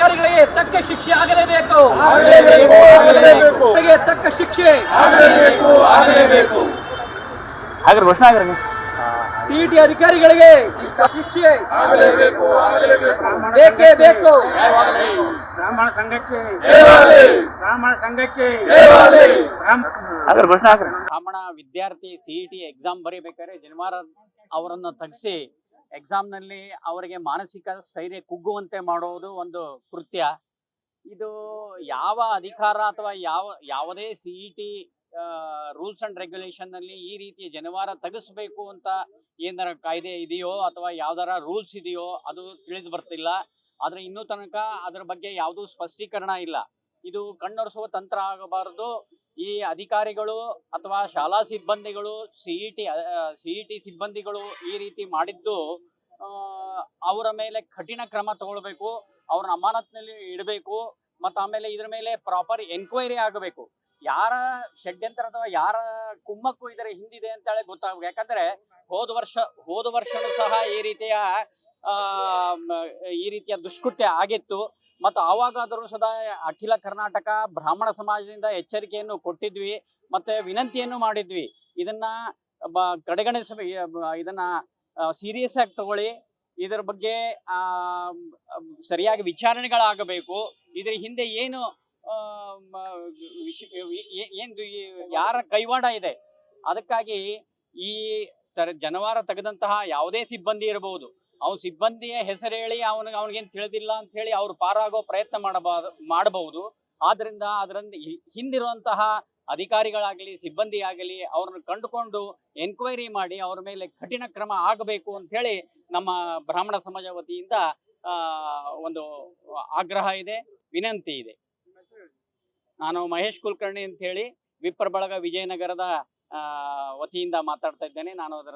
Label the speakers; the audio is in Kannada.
Speaker 1: ಅಧಿಕಾರಿಗಳಿಗೆ ತಕ್ಕ ಶಿಕ್ಷೆ ಆಗಲೇಬೇಕು. ತಕ್ಕ ಶಿಕ್ಷೆ ಸಿಇಟಿ ಅಧಿಕಾರಿಗಳಿಗೆ ಶಿಕ್ಷೆ ಬೇಕೇ ಬೇಕು.
Speaker 2: ಬ್ರಾಹ್ಮಣ ಸಂಘಕ್ಕೆ
Speaker 3: ಬ್ರಾಹ್ಮಣ ವಿದ್ಯಾರ್ಥಿ ಸಿಇಟಿ ಎಕ್ಸಾಮ್ ಬರೀಬೇಕಾದ್ರೆ ಜನಿವಾರ ಅವರನ್ನು ತಗ್ಸಿ ಎಕ್ಸಾಮ್ನಲ್ಲಿ ಅವರಿಗೆ ಮಾನಸಿಕ ಸ್ಥೈರ್ಯ ಕುಗ್ಗುವಂತೆ ಮಾಡೋದು ಒಂದು ಕೃತ್ಯ. ಇದು ಯಾವ ಅಧಿಕಾರ ಅಥವಾ ಯಾವುದೇ ಸಿಇಟಿ ರೂಲ್ಸ್ ಅಂಡ್ ರೆಗ್ಯುಲೇಷನ್ ನಲ್ಲಿ ಈ ರೀತಿಯ ಜನಿವಾರ ತೆಗೆಸಬೇಕು ಅಂತ ಏನಾರ ಕಾಯ್ದೆ ಇದೆಯೋ ಅಥವಾ ಯಾವ್ದಾರ ರೂಲ್ಸ್ ಇದೆಯೋ ಅದು ತಿಳಿದು ಬರ್ತಿಲ್ಲ. ಆದ್ರೆ ಇನ್ನೂ ತನಕ ಅದರ ಬಗ್ಗೆ ಯಾವುದೂ ಸ್ಪಷ್ಟೀಕರಣ ಇಲ್ಲ. ಇದು ಕಣ್ಣೊರೆಸುವ ತಂತ್ರ ಆಗಬಾರದು. ಈ ಅಧಿಕಾರಿಗಳು ಅಥವಾ ಶಾಲಾ ಸಿಬ್ಬಂದಿಗಳು ಸಿಇಟಿ ಸಿಬ್ಬಂದಿಗಳು ಈ ರೀತಿ ಮಾಡಿದ್ದು ಅವರ ಮೇಲೆ ಕಠಿಣ ಕ್ರಮ ತಗೊಳ್ಬೇಕು, ಅವ್ರನ್ನ ಅಮಾನತ್ನಲ್ಲಿ ಇಡಬೇಕು. ಮತ್ತು ಆಮೇಲೆ ಇದ್ರ ಮೇಲೆ ಪ್ರಾಪರ್ ಎನ್ಕ್ವೈರಿ ಆಗಬೇಕು. ಯಾರ ಷಡ್ಯಂತ್ರ ಅಥವಾ ಯಾರ ಕುಮ್ಮಕ್ಕು ಇದರ ಹಿಂದಿದೆ ಅಂತೇಳಿ ಗೊತ್ತಾಗಬೇಕು. ಯಾಕಂದ್ರೆ ಹೋದ ವರ್ಷನೂ ಸಹ ಈ ರೀತಿಯ ದುಷ್ಕೃತ್ಯ ಆಗಿತ್ತು. ಮತ್ತು ಆವಾಗಾದರೂ ಸದಾ ಅಖಿಲ ಕರ್ನಾಟಕ ಬ್ರಾಹ್ಮಣ ಸಮಾಜದಿಂದ ಎಚ್ಚರಿಕೆಯನ್ನು ಕೊಟ್ಟಿದ್ವಿ, ಮತ್ತೆ ವಿನಂತಿಯನ್ನು ಮಾಡಿದ್ವಿ. ಇದನ್ನ ಇದನ್ನ ಸೀರಿಯಸ್ ಆಗಿ ತಗೊಳ್ಳಿ. ಇದರ ಬಗ್ಗೆ ಸರಿಯಾಗಿ ವಿಚಾರಣೆಗಳಾಗಬೇಕು. ಇದರ ಹಿಂದೆ ಏನು ಯಾರ ಕೈವಾಡ ಇದೆ. ಅದಕ್ಕಾಗಿ ಈ ಜನಿವಾರ ತೆಗೆದಂತಹ ಯಾವುದೇ ಸಿಬ್ಬಂದಿ ಇರಬಹುದು, ಅವನ ಸಿಬ್ಬಂದಿಯ ಹೆಸರು ಹೇಳಿ ಅವನಿಗೇನು ತಿಳಿದಿಲ್ಲ ಅಂತ ಹೇಳಿ ಅವ್ರು ಪಾರಾಗೋ ಪ್ರಯತ್ನ ಮಾಡಬಹುದು. ಆದ್ರಿಂದ ಹಿಂದಿರುವಂತಹ ಅಧಿಕಾರಿಗಳಾಗಲಿ ಸಿಬ್ಬಂದಿ ಆಗಲಿ ಅವ್ರನ್ನ ಕಂಡುಕೊಂಡು ಎನ್ಕ್ವೈರಿ ಮಾಡಿ ಅವ್ರ ಮೇಲೆ ಕಠಿಣ ಕ್ರಮ ಆಗಬೇಕು ಅಂತ ಹೇಳಿ ನಮ್ಮ ಬ್ರಾಹ್ಮಣ ಸಮಾಜ ವತಿಯಿಂದ ಒಂದು ಆಗ್ರಹ ಇದೆ, ವಿನಂತಿ ಇದೆ. ನಾನು ಮಹೇಶ್ ಕುಲಕರ್ಣಿ ಅಂತ ಹೇಳಿ ವಿಪ್ರ ಬಳಗ ವಿಜಯನಗರದ ವತಿಯಿಂದ ಮಾತಾಡ್ತಾ ಇದ್ದೇನೆ. ನಾನು ಅದರ